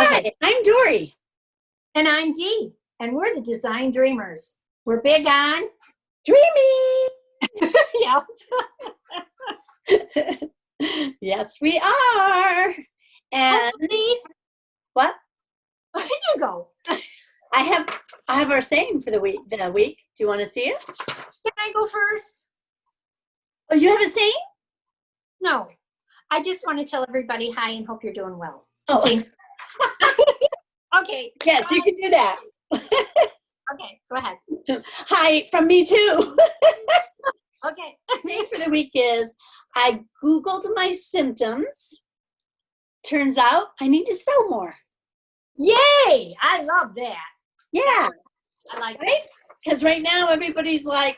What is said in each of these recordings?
Hi, Okay. I'm Dory. And I'm Dee, and we're the Design Dreamers. We're big on, Dreamy. yeah. Yes, we are. And Hopefully, what? you go. I have our saying for the week. Do you want to see it? Can I go first? Oh, you have a saying? No. I just want to tell everybody hi and hope you're doing well. Oh, Thanks. Okay. yes, you can do that. Okay, go ahead. Hi from me too. Okay. Saying for the week is I Googled my symptoms. Turns out I need to sew more. Yay! I love that. Yeah. I like it. Right? Because right now everybody's like,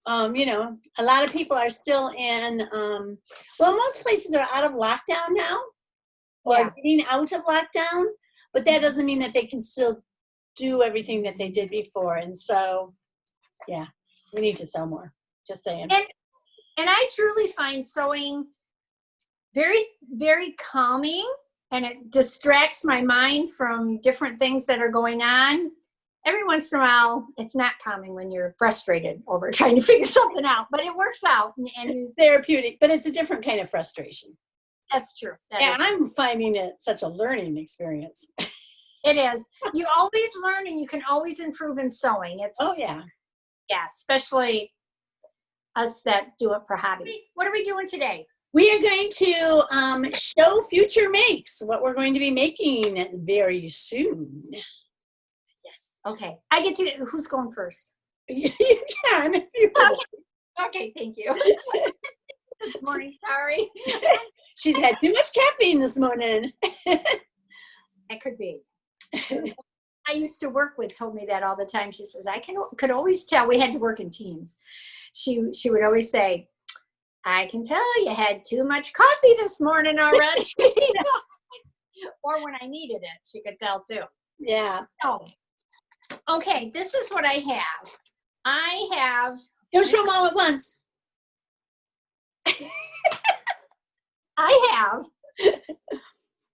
a lot of people are still in, most places are out of lockdown now or getting out of lockdown, but that doesn't mean that they can still do everything that they did before. And so, yeah, we need to sew more. Just saying. And I truly find sewing very, very calming, and it distracts my mind from different things that are going on. Every once in a while, it's not calming when you're frustrated over trying to figure something out, but it works out. And it's therapeutic, but it's a different kind of frustration. That's true. I'm finding it such a learning experience. It is. You always learn and you can always improve in sewing. Yeah, especially us that do it for hobbies. What are we doing today? We are going to show future makes, what we're going to be making very soon. Yes. Okay. I get to, who's going first? You can. If you Okay, thank you. This morning, sorry. She's had too much caffeine this morning. That could be. I used to work with told me that all the time. She says, I could always tell. We had to work in teams. She would always say, I can tell you had too much coffee this morning already. Or when I needed it, she could tell too. Yeah. Oh. Okay, this is what I have. Don't show them all at once.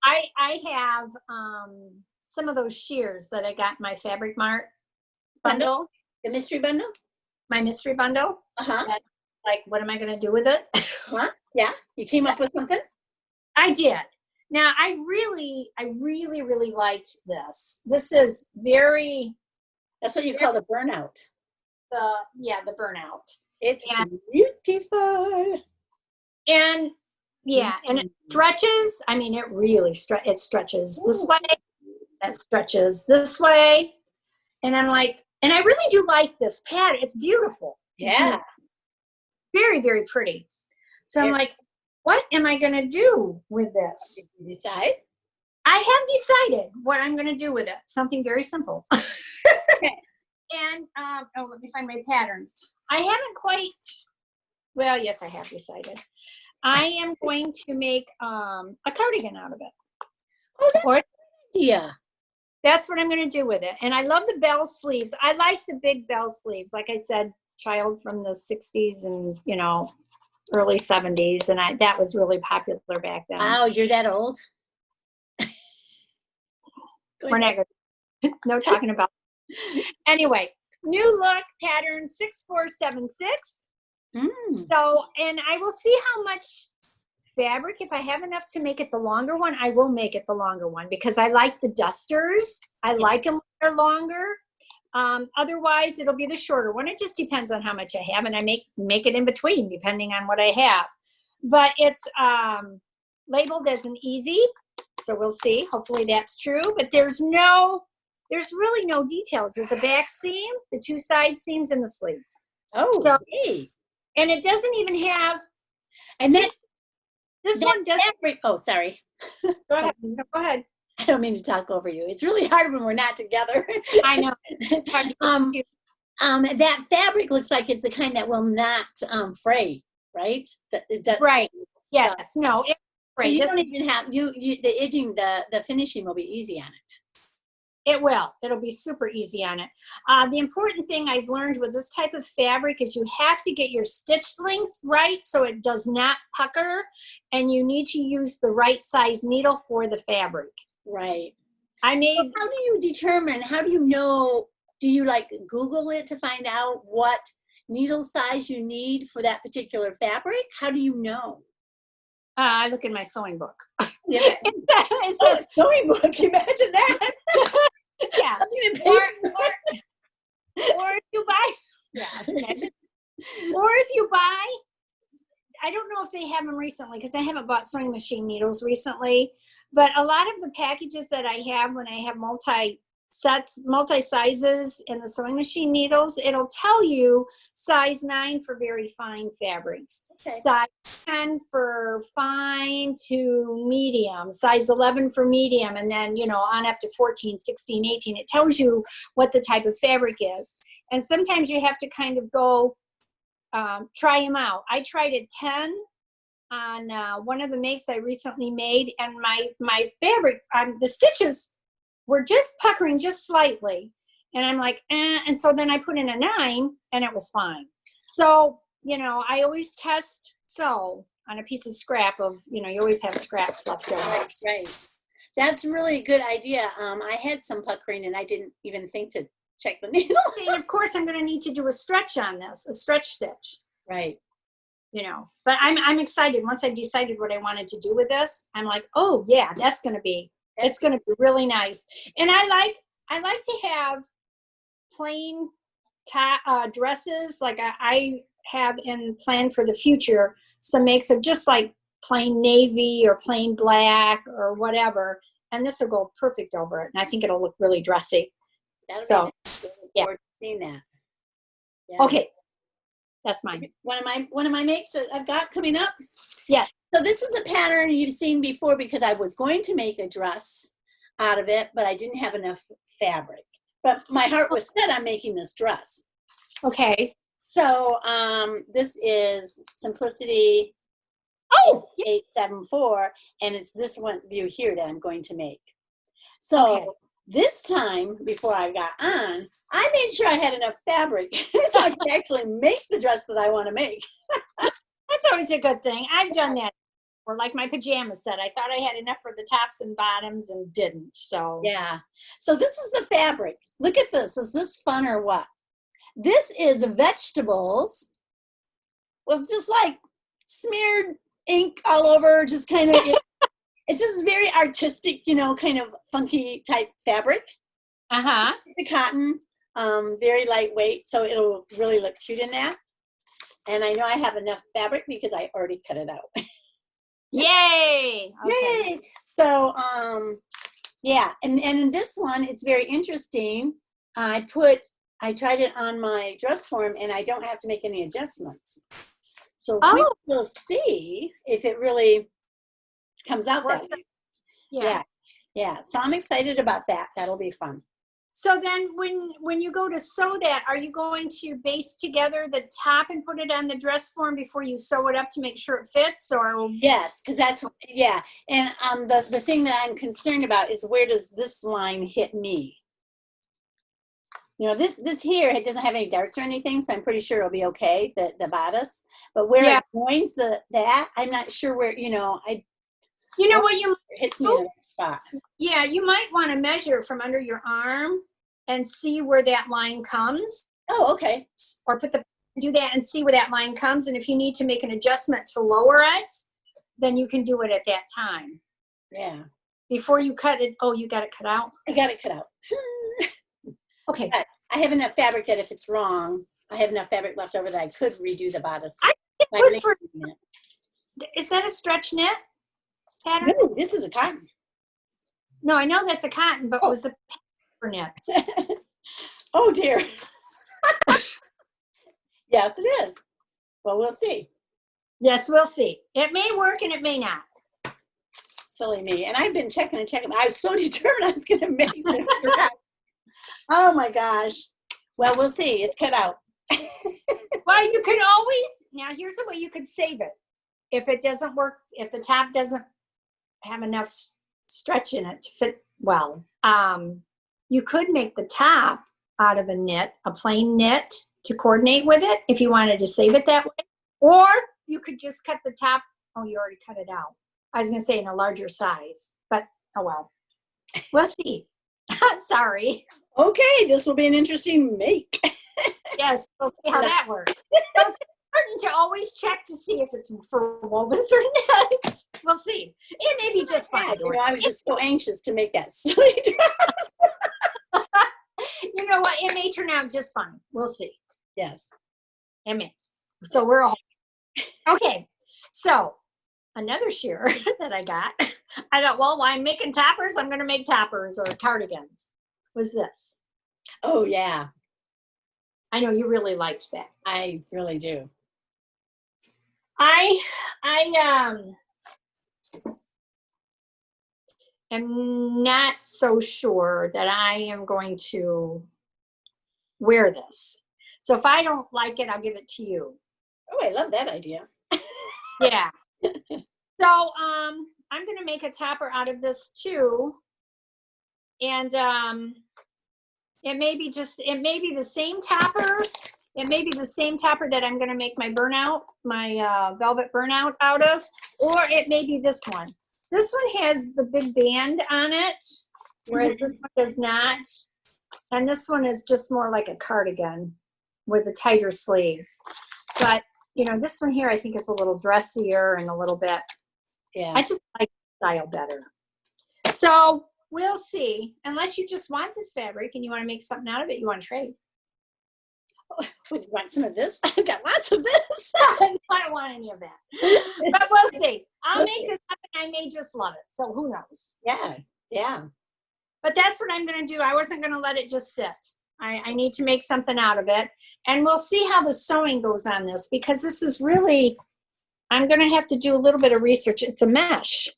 I have some of those shears that I got in my Fabric Mart bundle. The mystery bundle? My mystery bundle. Uh-huh. Like, what am I going to do with it? Huh? Yeah. You came up with something? I did. Now, I really, really liked this. This is very... That's what you call the burnout. The burnout. It's beautiful. And and it stretches. I mean, it really stretches this way. That stretches this way. And I'm like, and I really do like this pattern. It's beautiful. Yeah. Very, very pretty. So I'm like, what am I going to do with this? Did you decide? I have decided what I'm going to do with it. Something very simple. Okay. And, let me find my patterns. I haven't quite, well, yes, I have decided. I am going to make a cardigan out of it. Oh, that's a good idea. That's what I'm going to do with it. And I love the bell sleeves. I like the big bell sleeves. Like I said, child from the 60s and, early 70s. And that was really popular back then. Wow, you're that old? We're not good. No talking about it. Anyway, new look pattern 6476. So, and I will see how much fabric, if I have enough to make it the longer one, I will make it the longer one because I like the dusters. I like them a little longer. Otherwise, it'll be the shorter one. It just depends on how much I have, and I make it in between depending on what I have. But it's labeled as an easy, so we'll see. Hopefully that's true. But there's really no details. There's a back seam, the two side seams, and the sleeves. Oh, so hey. And it doesn't even have. And then this one doesn't. Oh, sorry. Go ahead. Go ahead. I don't mean to talk over you. It's really hard when we're not together. I know. That fabric looks like it's the kind that will not fray, right? Right. Yes. No. So you don't even have the edging. The finishing will be easy on it. It will. It'll be super easy on it. The important thing I've learned with this type of fabric is you have to get your stitch length right so it does not pucker, and you need to use the right size needle for the fabric. Right. I made, How do you know, do you like Google it to find out what needle size you need for that particular fabric? How do you know? I look in my sewing book. Yeah. It Oh, says, a sewing book, imagine that. yeah. Something in Or, paper. or if you buy, yeah, imagine. Or if you buy, I don't know if they have them recently because I haven't bought sewing machine needles recently, but a lot of the packages that I have when I have multi sizes in the sewing machine needles, it'll tell you size 9 for very fine fabrics, Okay. size 10 for fine to medium, size 11 for medium, and then, on up to 14, 16, 18. It tells you what the type of fabric is. And sometimes you have to kind of go try them out. I tried a 10 on one of the makes I recently made, and my fabric, the stitches were just puckering just slightly, and I'm like, and so then I put in a 9, and it was fine. So I always sew on a piece of scrap of, you always have scraps left over. Right. That's really a good idea. I had some puckering, and I didn't even think to check the needle. And of course, I'm going to need to do a stretch on this, a stretch stitch. Right. But I'm excited. Once I decided what I wanted to do with this, I'm like, oh yeah, it's going to be really nice. And I like to have plain dresses. Like I have in plan for the future some makes of just like plain navy or plain black or whatever, and this will go perfect over it. And I think it'll look really dressy. That'll be nice. Looking forward to seeing that. Yeah. Okay. That's mine. One of my makes that I've got coming up. Yes. So this is a pattern you've seen before because I was going to make a dress out of it, but I didn't have enough fabric. But my heart was set on making this dress. Okay. So this is Simplicity 874, and it's this one view here that I'm going to make. So this time, before I got on, I made sure I had enough fabric so I could actually make the dress that I want to make. That's always a good thing. I've done that. Or like my pajama set, I thought I had enough for the tops and bottoms and didn't. So yeah. So this is the fabric. Look at this. Is this fun or what? This is vegetables with just like smeared ink all over, just kind of, it's just very artistic, kind of funky type fabric. Uh-huh. The cotton, very lightweight, so it'll really look cute in that. And I know I have enough fabric because I already cut it out. Yay! Okay. Yay! So, yeah, and in this one, it's very interesting. I tried it on my dress form, and I don't have to make any adjustments. So we will see if it really comes out that way. Yeah. So I'm excited about that. That'll be fun. So then when you go to sew that, are you going to baste together the top and put it on the dress form before you sew it up to make sure it fits? Or yes, because that's, yeah. And the thing that I'm concerned about is where does this line hit me? This here, it doesn't have any darts or anything, so I'm pretty sure it'll be okay, the bodice. But where it joins that, I'm not sure where, what you hits me in the right spot. Yeah, you might want to measure from under your arm and see where that line comes. Oh, okay. Or do that and see where that line comes. And if you need to make an adjustment to lower it, then you can do it at that time. Yeah. Before you cut it, you got it cut out? I got it cut out. Okay. But I have enough fabric that if it's wrong, I have enough fabric left over that I could redo the bodice. Is that a stretch knit pattern? No, this is a cotton. No, I know that's a cotton, but was the for knits? Oh dear. Yes, it is. Well, we'll see. Yes, we'll see. It may work and it may not. Silly me. And I've been checking. I was so determined I was going to make it. Oh my gosh. Well, we'll see. It's cut out. Well, you can always, now here's the way you could save it. If it doesn't work, if the top doesn't have enough stretch in it to fit well, you could make the top out of a plain knit to coordinate with it if you wanted to save it that way. Or you could just cut the top. Oh, you already cut it out. I was going to say in a larger size, but oh well. We'll see. Sorry. Okay, this will be an interesting make. Yes, we'll see how that works. So it's important to always check to see if it's for wovens or not. We'll see. It may be just fine. You know, I was just so anxious to make that silly dress. You know what? It may turn out just fine. We'll see. Yes. It may. So we're all okay. So another sheer that I got, I thought, well, while I'm making toppers, I'm going to make toppers or cardigans. Was this? Oh yeah, I know you really liked that. I really do. I am not so sure that I am going to wear this. So if I don't like it, I'll give it to you. Oh, I love that idea. Yeah. So I'm going to make a topper out of this too. And it may be the same topper. It may be the same topper that I'm going to make my burnout, my velvet burnout out of, or it may be this one. This one has the big band on it, whereas this one does not. And this one is just more like a cardigan with the tighter sleeves. But, you know, this one here I think is a little dressier and a little bit, Yeah. I just like the style better. So we'll see. Unless you just want this fabric and you want to make something out of it, you want to trade. Would you want some of this? I've got lots of this. I don't want any of that. But we'll see. I'll make this up and I may just love it. So who knows? Yeah. Yeah. But that's what I'm going to do. I wasn't going to let it just sit. I need to make something out of it. And we'll see how the sewing goes on this, because this is really, I'm going to have to do a little bit of research. It's a mesh.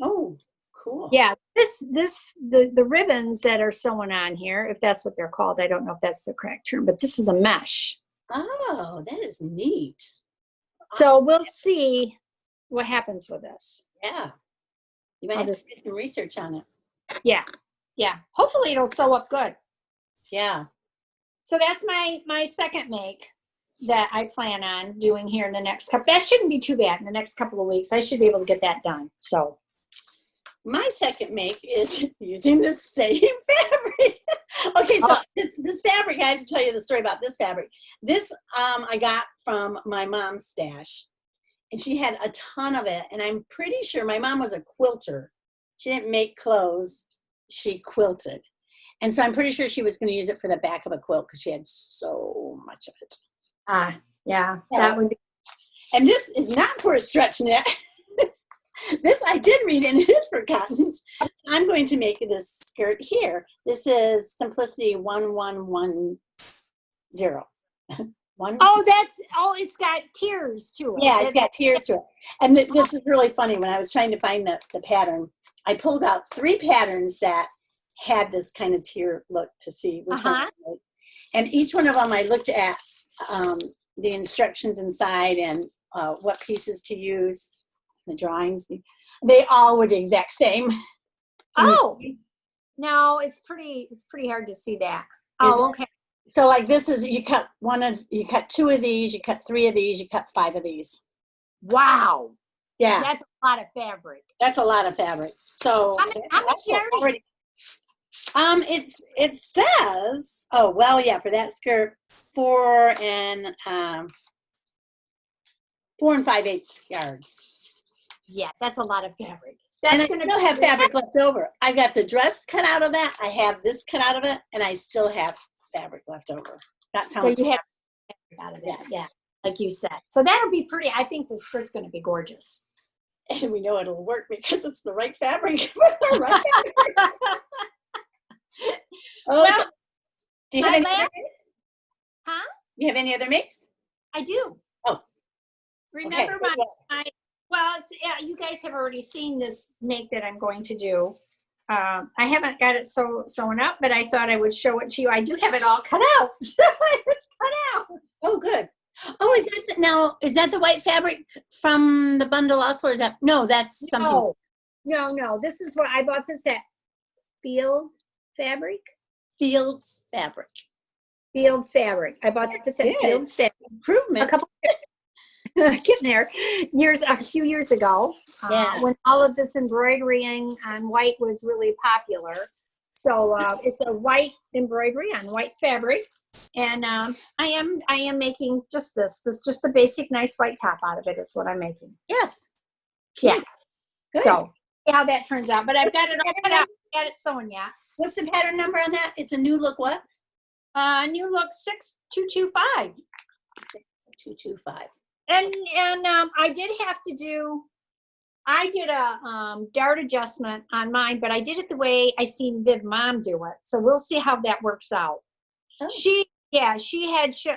Oh, cool. Yeah, the ribbons that are sewn on here, if that's what they're called, I don't know if that's the correct term, but this is a mesh. Oh, that is neat. So we'll see what happens with this. Yeah. You might have to do some research on it. Yeah. Yeah. Hopefully it'll sew up good. Yeah. So that's my second make that I plan on doing here in the next couple. That shouldn't be too bad in the next couple of weeks. I should be able to get that done. So my second make is using the same fabric. Okay, so this fabric, I have to tell you the story about this fabric. This I got from my mom's stash, and she had a ton of it, and I'm pretty sure my mom was a quilter. She didn't make clothes, she quilted. And so I'm pretty sure she was going to use it for the back of a quilt because she had so much of it. Yeah, that would be. And this is not for a stretch knit. This I did read, and it is for cottons. So I'm going to make this skirt here. This is Simplicity 1110. It's got tiers to it. Yeah, it's got tiers to it. And this is really funny. When I was trying to find the pattern, I pulled out 3 patterns that had this kind of tier look to see which one. And each one of them I looked at the instructions inside and what pieces to use, the drawings. They all were the exact same. Oh, no, it's pretty hard to see that. Oh, okay. So like this is, you cut 2 of these, you cut 3 of these, you cut 5 of these. Wow. Yeah. That's a lot of fabric. That's a lot of fabric. So how much you already? It says, oh well, yeah, for that skirt 4 and 5/8 yards. Yeah, that's a lot of fabric. And I still have fabric left over. I've got the dress cut out of that. I have this cut out of it, and I still have fabric left over. That's how much you have fabric out of that. Yeah, like you said. So that'll be pretty. I think the skirt's going to be gorgeous. And we know it'll work because it's the right fabric. Well, do you have any other makes? Huh? You have any other makes? I do. Oh. Remember okay. You guys have already seen this make that I'm going to do. I haven't got it sewn up, but I thought I would show it to you. I do have it all cut out. It's cut out. Oh, good. Oh, is that the white fabric from the bundle also, or is that, no, that's something. No. This is what I bought this at Fields Fabric. I bought Fields Fabric. I bought this at Fields Fabric. Improvement. getting there, a few years ago, when all of this embroiderying on white was really popular. So it's a white embroidery on white fabric, and I am making just this just a basic nice white top out of it is what I'm making. Yes. Yeah. Good. So see how that turns out, but I've got it all cut out. Got it sewn yet. What's the pattern number on that? It's a new look what? New look 6225. 6225. And I did a dart adjustment on mine, but I did it the way I seen VivMom do it. So we'll see how that works out. Oh. She had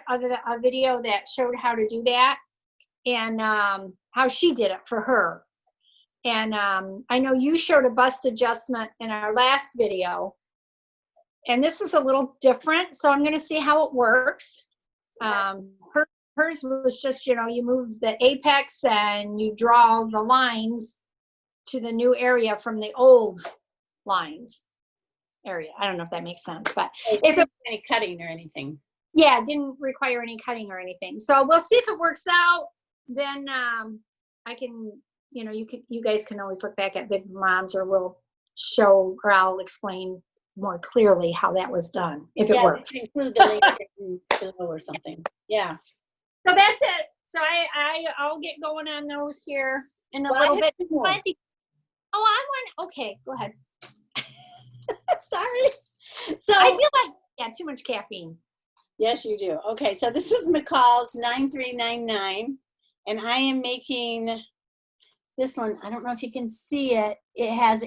a video that showed how to do that and how she did it for her. And I know you showed a bust adjustment in our last video. And this is a little different, so I'm going to see how it works. Hers was just, you move the apex and you draw the lines to the new area from the old lines area. I don't know if that makes sense, but if it any cutting or anything. Yeah, it didn't require any cutting or anything. So we'll see if it works out. Then I can, you guys can always look back at VivMom's, or we'll show, or I'll explain more clearly how that was done if it works. Include the link below or something. Yeah. So that's it. So I'll get going on those here in a little bit. Okay, go ahead. Sorry. So I feel like too much caffeine. Yes, you do. Okay, so this is McCalls 9399, and I am making this one. I don't know if you can see it. It has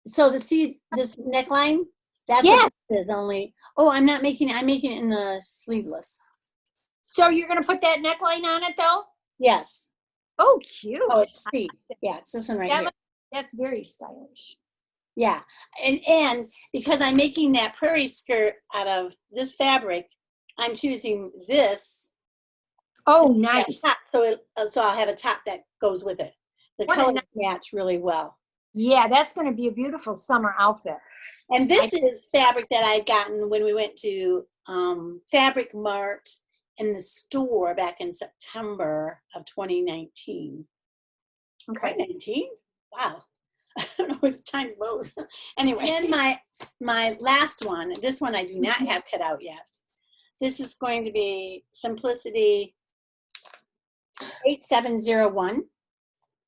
so to see this neckline, that's what it is only. Oh, I'm making it in the sleeveless. So you're going to put that neckline on it, though? Yes. Oh, cute. Oh, it's sweet. Yeah, it's this one right here. That's very stylish. Yeah, and because I'm making that prairie skirt out of this fabric, I'm choosing this. Oh, nice. So I'll have a top that goes with it. The colors match really well. Yeah, that's going to be a beautiful summer outfit. And this is fabric that I'd gotten when we went to Fabric Mart in the store back in September of 2019. Okay. 2019? Wow. I don't know what time blows. Anyway, and my last one, this one I do not have cut out yet. This is going to be Simplicity 8701.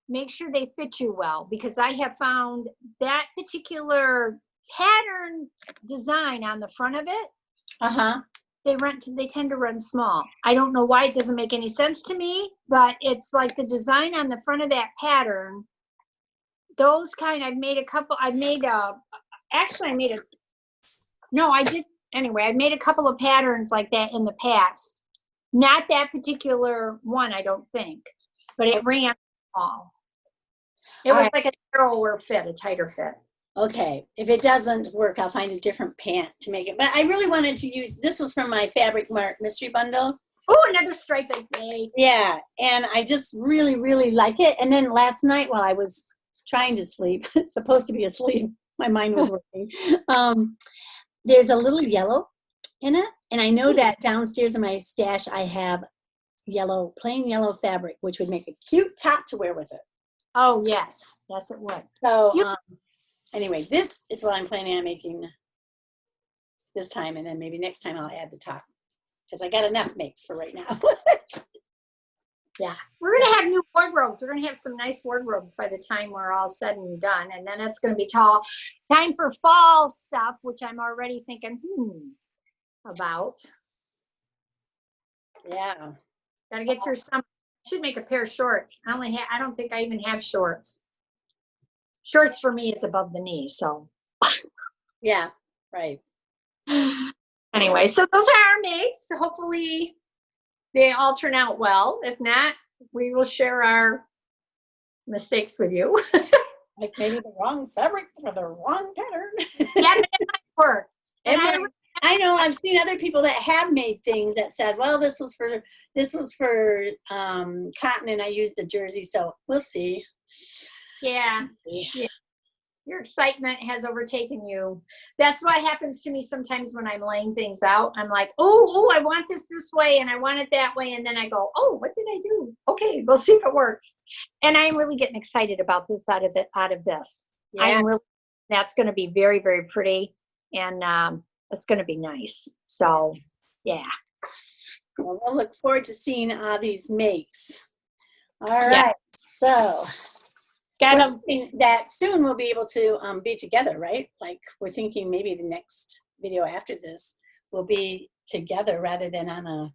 Make sure they fit you well, because I have found that particular pattern design on the front of it. They tend to run small. I don't know why. It doesn't make any sense to me, but it's like the design on the front of that pattern. Those kind, I made a couple of patterns like that in the past. Not that particular one, I don't think, but it ran small. It was like a narrower fit, a tighter fit. Okay, if it doesn't work, I'll find a different pant to make it. But I really wanted to use, this was from my Fabric Mart mystery bundle. Oh, another striped day. Yeah, and I just really, really like it. And then last night while I was trying to sleep, supposed to be asleep, my mind was working. There's a little yellow in it, and I know that downstairs in my stash I have plain yellow fabric, which would make a cute top to wear with it. Oh yes, it would. So anyway, this is what I'm planning on making this time, and then maybe next time I'll add the top, because I got enough makes for right now. Yeah, we're going to have new wardrobes. We're going to have some nice wardrobes by the time we're all said and done. And then it's going to be time for fall stuff, which I'm already thinking about. Yeah. Got to get through some. I should make a pair of shorts. I don't think I even have shorts. Shorts for me is above the knee, so. Yeah, right. Anyway, so those are our makes. So hopefully they all turn out well. If not, we will share our mistakes with you. Like maybe the wrong fabric for the wrong pattern. Yeah, but it might work. And I know I've seen other people that have made things that said, well, this was for cotton and I used the jersey, so we'll see. Yeah. Yeah. Yeah. Your excitement has overtaken you. That's what happens to me sometimes when I'm laying things out. I'm like, oh, I want this way and I want it that way. And then I go, oh, what did I do? Okay, we'll see if it works. And I'm really getting excited about this out of this. Yeah. That's going to be very, very pretty. And it's going to be nice. So, yeah. Well, we'll look forward to seeing these makes. All right. Yeah. So that soon we'll be able to be together, right? Like we're thinking maybe the next video after this will be together rather than on a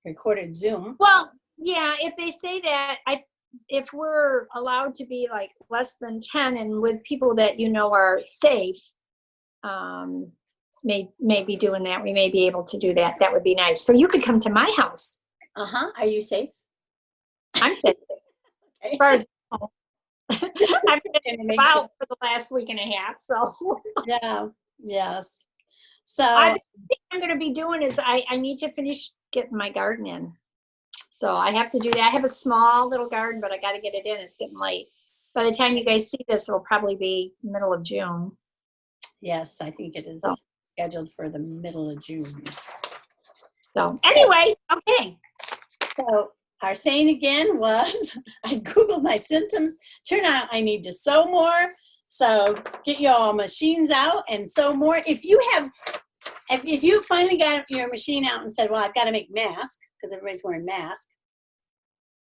recorded Zoom. Well, yeah, if they say that, if we're allowed to be like less than 10 and with people that are safe, may be doing that. We may be able to do that. That would be nice. So you could come to my house. Are you safe? I'm safe. Okay. As far as I've been about for the last week and a half. So yeah. Yes. So I think I'm going to be doing is I need to finish getting my garden in. So I have to do that. I have a small little garden, but I got to get it in. It's getting late. By the time you guys see this, it'll probably be middle of June. Yes, I think it is scheduled for the middle of June. So anyway, okay. So our saying again was, I Googled my symptoms. Turn out I need to sew more. So get your machines out and sew more. If you finally got your machine out and said, well, I've got to make masks because everybody's wearing masks,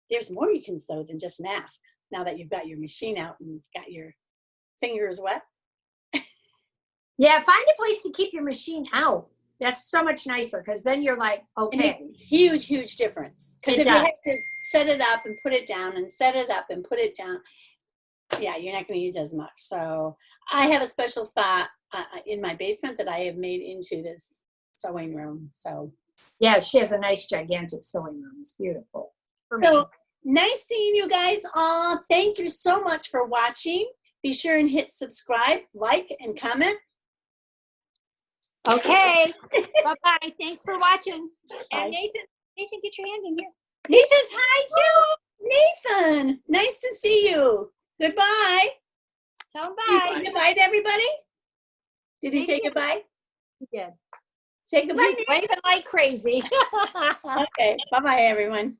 there's more you can sew than just masks now that you've got your machine out and got your fingers wet. Yeah, find a place to keep your machine out. That's so much nicer because then you're like, okay. Huge, huge difference. Because if you have to set it up and put it down and set it up and put it down, yeah, you're not going to use as much. So I have a special spot in my basement that I have made into this sewing room. So yeah, she has a nice gigantic sewing room. It's beautiful. For me. So nice seeing you guys all. Thank you so much for watching. Be sure and hit subscribe, like, and comment. Okay. Bye-bye. Thanks for watching. Bye. And Nathan, get your hand in here. He says hi too. Nathan, nice to see you. Goodbye. Tell him bye. Say goodbye to everybody. Did he say goodbye? He did. Say goodbye. He's waving like crazy. Okay. Bye-bye, everyone.